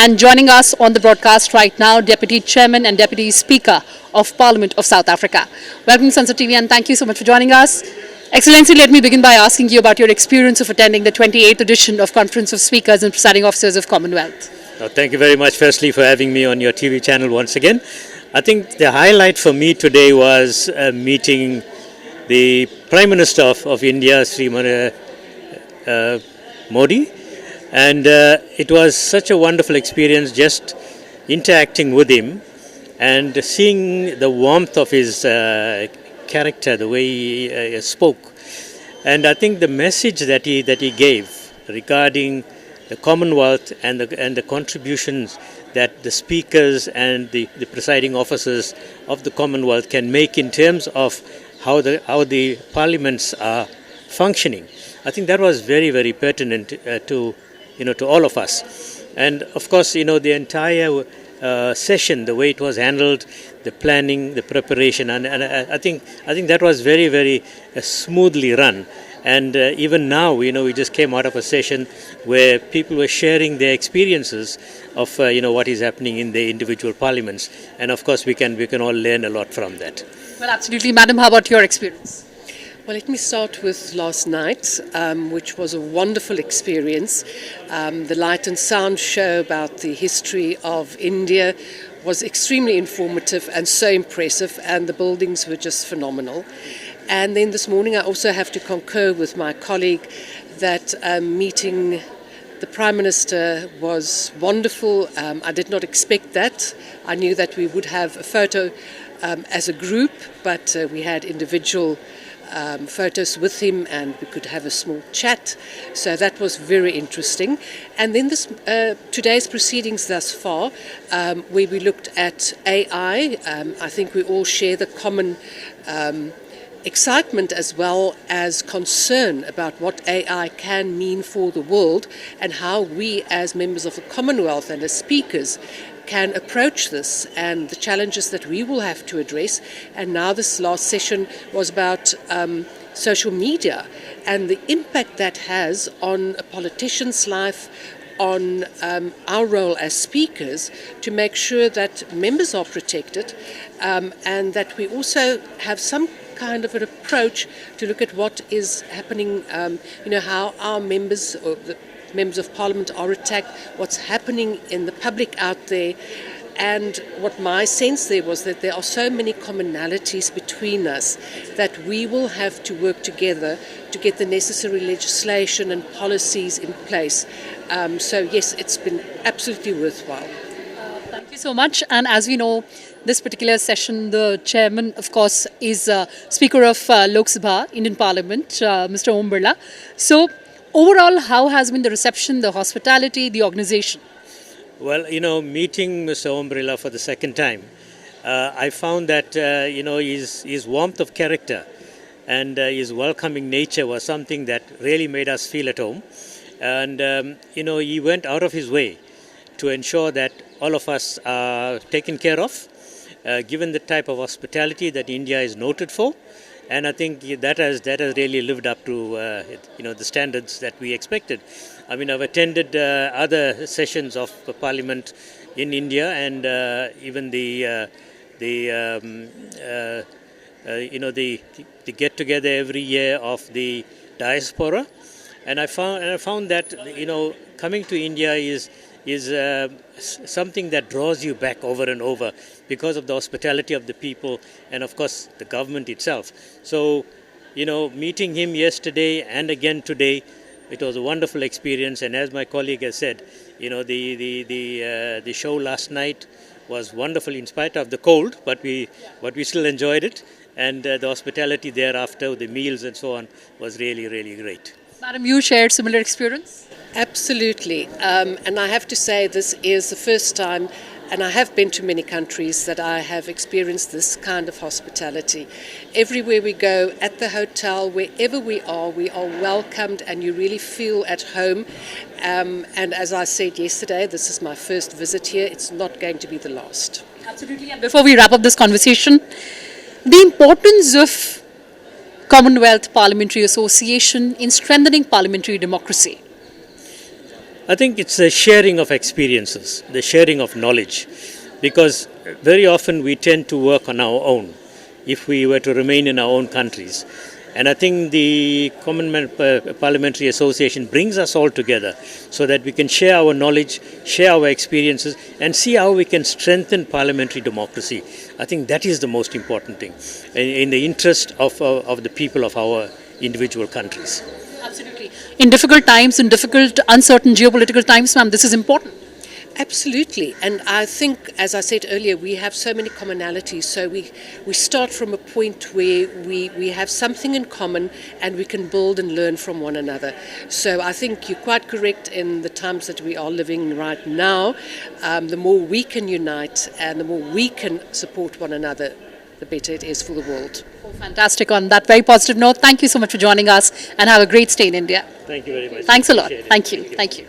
And joining us on the broadcast right now, Deputy Chairman and Deputy Speaker of Parliament of South Africa. Welcome to Sansad TV and thank you so much for joining us. Excellency, let me begin by asking you about your experience of attending the 28th edition of Conference of Speakers and Presiding Officers of Commonwealth. Thank you very much, firstly, for having me on your TV channel once again. I think the highlight for me today was meeting the Prime Minister of India, Sri Modi. And it was such a wonderful experience just interacting with him and seeing the warmth of his character, the way he spoke. And I think the message that he gave regarding the Commonwealth and the contributions that the speakers and the presiding officers of the Commonwealth can make in terms of how the parliaments are functioning. I think that was very, very pertinent to all of us. And of course, the entire session, the way it was handled, the planning, the preparation, and I think that was very, very smoothly run. And even now, we just came out of a session where people were sharing their experiences of what is happening in the individual parliaments. And of course, we can all learn a lot from that. Well, absolutely, Madam. How about your experience? Well, let me start with last night, which was a wonderful experience. The light and sound show about the history of India was extremely informative and so impressive, and the buildings were just phenomenal. And then this morning I also have to concur with my colleague that meeting the Prime Minister was wonderful. I did not expect that. I knew that we would have a photo as a group, but we had individual photos with him and we could have a small chat. So that was very interesting. And then today's proceedings thus far, where we looked at AI, I think we all share the common excitement as well as concern about what AI can mean for the world and how we as members of the Commonwealth and as speakers can approach this and the challenges that we will have to address. And now this last session was about social media and the impact that has on a politician's life, on our role as speakers to make sure that members are protected and that we also have some kind of an approach to look at what is happening, how our members or the members of Parliament are attacked, what's happening in the public out there. And what my sense there was that there are so many commonalities between us that we will have to work together to get the necessary legislation and policies in place. So yes, it's been absolutely worthwhile. Thank you so much. And as we know, this particular session, the chairman, of course, is Speaker of Lok Sabha, Indian Parliament, Mr. Om Birla. So overall, how has been the reception, the hospitality, the organization? Well, meeting Mr. Om Birla for the second time, I found that, his warmth of character and his welcoming nature was something that really made us feel at home. And, he went out of his way to ensure that all of us are taken care of, given the type of hospitality that India is noted for. And I think that has really lived up to the standards that we expected. I mean, I've attended other sessions of Parliament in India, and even the get together every year of the diaspora. And I found that coming to India is something that draws you back over and over because of the hospitality of the people and of course the government itself. So, meeting him yesterday and again today, it was a wonderful experience. And as my colleague has said, the show last night was wonderful in spite of the cold, but we still enjoyed it. And the hospitality thereafter, the meals and so on, was really, really great. Madam, you shared similar experience? Absolutely. And I have to say this is the first time, and I have been to many countries, that I have experienced this kind of hospitality. Everywhere we go, at the hotel, wherever we are welcomed and you really feel at home. And as I said yesterday, this is my first visit here. It's not going to be the last. Absolutely. And before we wrap up this conversation, the importance of Commonwealth Parliamentary Association in strengthening parliamentary democracy. I think it's the sharing of experiences, the sharing of knowledge, because very often we tend to work on our own if we were to remain in our own countries. And I think the Parliamentary Association brings us all together so that we can share our knowledge, share our experiences, and see how we can strengthen parliamentary democracy. I think that is the most important thing in the interest of the people of our individual countries. Absolutely. In difficult times, in difficult, uncertain geopolitical times, ma'am, this is important. Absolutely. And I think, as I said earlier, we have so many commonalities. So we start from a point where we have something in common and we can build and learn from one another. So I think you're quite correct in the times that we are living right now. The more we can unite and the more we can support one another, the better it is for the world. Oh, fantastic. On that very positive note, thank you so much for joining us and have a great stay in India. Thank you very much. Thanks a lot. Appreciate it. Thank you. Thank you.